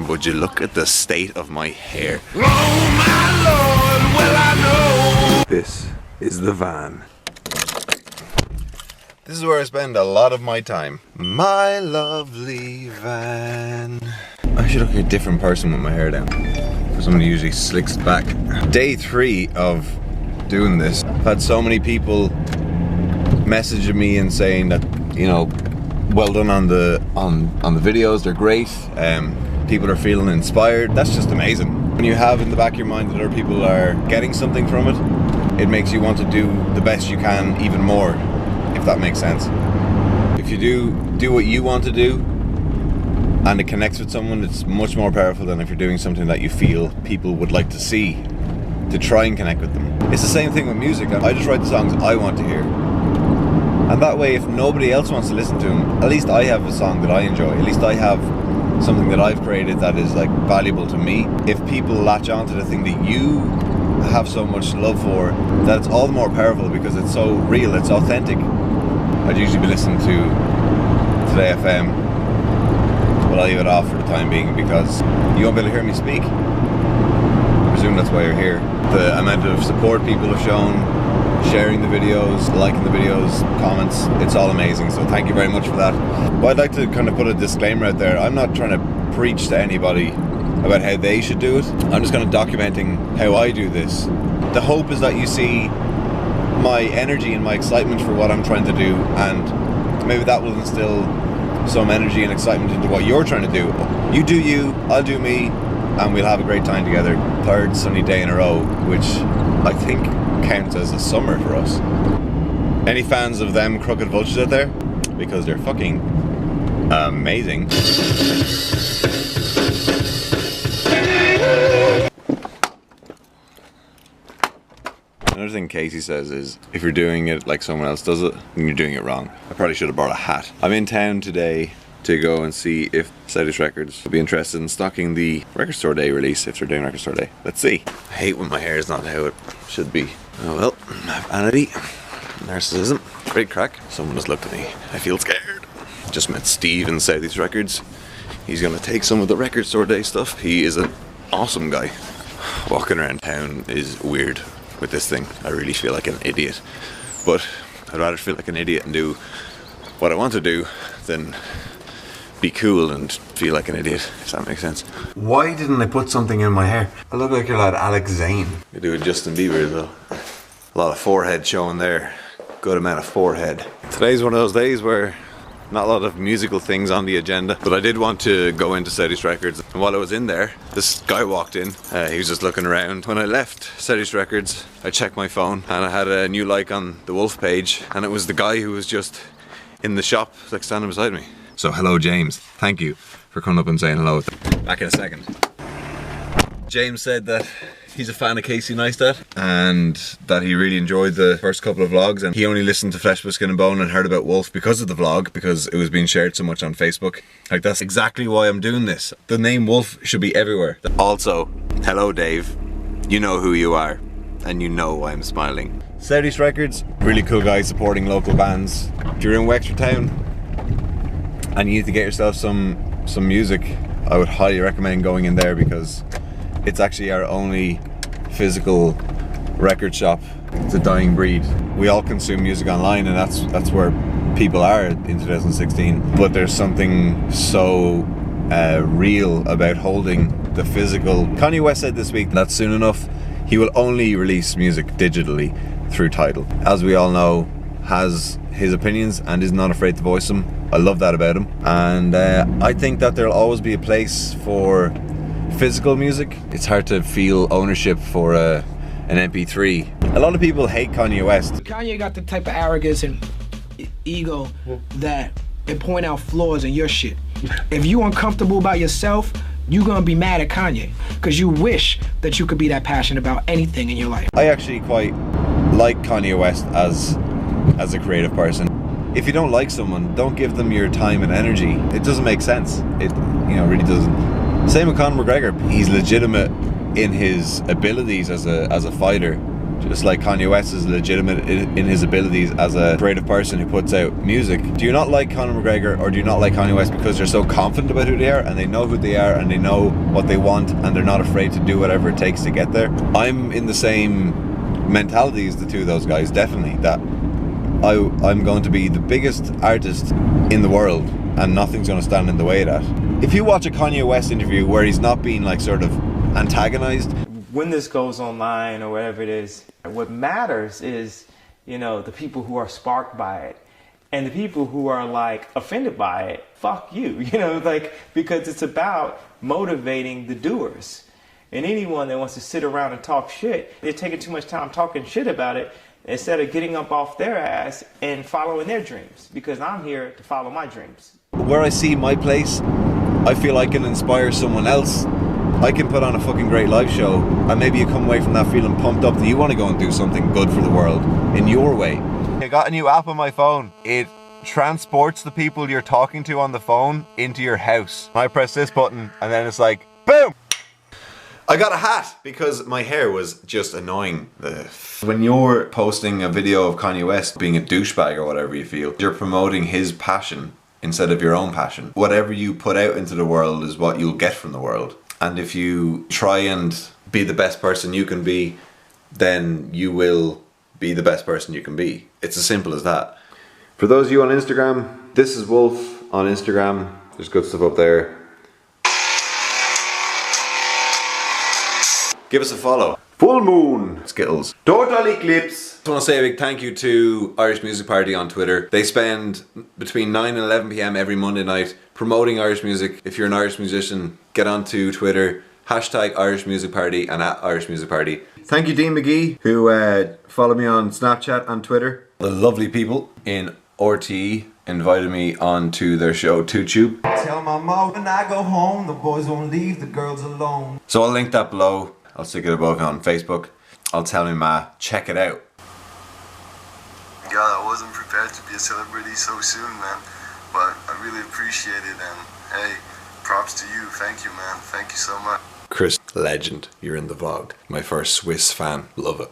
would you look at the state of my hair? Oh my Lord, well I know. This is the van. This is where I spend a lot of my time. My lovely van. I should look like a different person with my hair down. For someone who usually slicks it back. Day 3 of doing this. I've had so many people messaging me and saying that, you know, well done on the videos, they're great. People are feeling inspired. That's just amazing. When you have in the back of your mind that other people are getting something from it, it makes you want to do the best you can even more, if that makes sense. If you do what you want to do and it connects with someone, it's much more powerful than if you're doing something that you feel people would like to see, to try and connect with them. It's the same thing with music. I just write the songs I want to hear. And that way, if nobody else wants to listen to them, at least I have a song that I enjoy. At least I have something that I've created that is like valuable to me. If people latch on to the thing that you have so much love for, that it's all the more powerful because it's so real, it's authentic. I'd usually be listening to Today FM, but I'll leave it off for the time being because you won't be able to hear me speak. I presume that's why you're here. The amount of support people have shown, sharing the videos, liking the videos, comments, it's all amazing, so thank you very much for that. But I'd like to kind of put a disclaimer out there. I'm not trying to preach to anybody about how they should do it. I'm just kind of documenting how I do this. The hope is that you see my energy and my excitement for what I'm trying to do, and maybe that will instill some energy and excitement into what you're trying to do. You do you, I'll do me, and we'll have a great time together. Third sunny day in a row, which I think counts as a summer for us. Any fans of them Crooked Vultures out there? Because they're fucking amazing. Another thing Casey says is, if you're doing it like someone else does it, then you're doing it wrong. I probably should have brought a hat. I'm in town today to go and see if Setish Records will be interested in stocking the Record Store Day release, if they're doing Record Store Day. Let's see. I hate when my hair is not how it should be. Oh well, vanity, narcissism, great crack. Someone has looked at me. I feel scared. Just met Steve in Southeast Records. He's gonna take some of the Record Store Day stuff. He is an awesome guy. Walking around town is weird with this thing. I really feel like an idiot. But I'd rather feel like an idiot and do what I want to do than be cool and feel like an idiot, if that makes sense. Why didn't I put something in my hair? I look like your lad Alex Zane. You do with Justin Bieber though. A lot of forehead showing there. Good amount of forehead. Today's one of those days where not a lot of musical things on the agenda, but I did want to go into Setish Records. And while I was in there, this guy walked in. He was just looking around. When I left Setish Records, I checked my phone and I had a new like on the Wolff page, and it was the guy who was just in the shop, like standing beside me. So hello James, thank you for coming up and saying hello. Back in a second. James said that he's a fan of Casey Neistat and that he really enjoyed the first couple of vlogs, and he only listened to Flesh, Blood, Skin and Bone and heard about Wolff because of the vlog, because it was being shared so much on Facebook. Like, that's exactly why I'm doing this. The name Wolff should be everywhere. Also, hello Dave, you know who you are and you know why I'm smiling. Setish Records, really cool guy supporting local bands. If you're in Wexford Town and you need to get yourself some music, I would highly recommend going in there because it's actually our only physical record shop. It's a dying breed. We all consume music online, and that's where people are in 2016. But there's something so real about holding the physical. Kanye West said this week that soon enough he will only release music digitally through Tidal. As we all know, has his opinions and is not afraid to voice them. I love that about him, and I think that there'll always be a place for physical music. It's hard to feel ownership for an MP3. A lot of people hate Kanye West. Kanye got the type of arrogance and ego that it point out flaws in your shit. If you uncomfortable about yourself, you gonna be mad at Kanye because you wish that you could be that passionate about anything in your life. I actually quite like Kanye West as a creative person. If you don't like someone, don't give them your time and energy. It doesn't make sense. It, you know, really doesn't. Same with Conor McGregor. He's legitimate in his abilities as a fighter, Just like Kanye West is legitimate in his abilities as a creative person who puts out music. Do you not like Conor McGregor, or do you not like Kanye West because they're so confident about who they are, and they know who they are, and they know what they want, and they're not afraid to do whatever it takes to get there? I'm in the same mentality as the two of those guys, definitely, that I'm going to be the biggest artist in the world, and nothing's going to stand in the way of that. If you watch a Kanye West interview where he's not being like sort of antagonized, when this goes online or whatever it is, what matters is, you know, the people who are sparked by it, and the people who are like offended by it, fuck you, you know, like, because it's about motivating the doers. And anyone that wants to sit around and talk shit, they're taking too much time talking shit about it instead of getting up off their ass and following their dreams, because I'm here to follow my dreams. where I see my place, I feel I can inspire someone else. I can put on a fucking great live show, and maybe you come away from that feeling pumped up that you want to go and do something good for the world in your way. I got a new app on my phone. It transports the people you're talking to on the phone into your house. I press this button and then it's like, boom! I got a hat because my hair was just annoying. When you're posting a video of Kanye West being a douchebag or whatever you feel, you're promoting his passion instead of your own passion. Whatever you put out into the world is what you'll get from the world. And if you try and be the best person you can be, then you will be the best person you can be. It's as simple as that. For those of you on Instagram, this is Wolff on Instagram. There's good stuff up there. Give us a follow. Full Moon Skittles. Total Eclipse. I want to say a big thank you to Irish Music Party on Twitter. They spend between 9 and 11 p.m. every Monday night promoting Irish music. If you're an Irish musician, get onto Twitter, hashtag Irish Music Party and at Irish Music Party. Thank you Dean McGee, who followed me on Snapchat and Twitter. The lovely people in RTE invited me onto their show TuTube. Tell my mom when I go home, the boys won't leave the girls alone. So I'll link that below. I'll stick it above on Facebook. I'll tell my ma, check it out. God, I wasn't prepared to be a celebrity so soon, man. But I really appreciate it, and hey, props to you. Thank you, man. Thank you so much. Chris, legend. You're in the vlog. My first Swiss fan. Love it.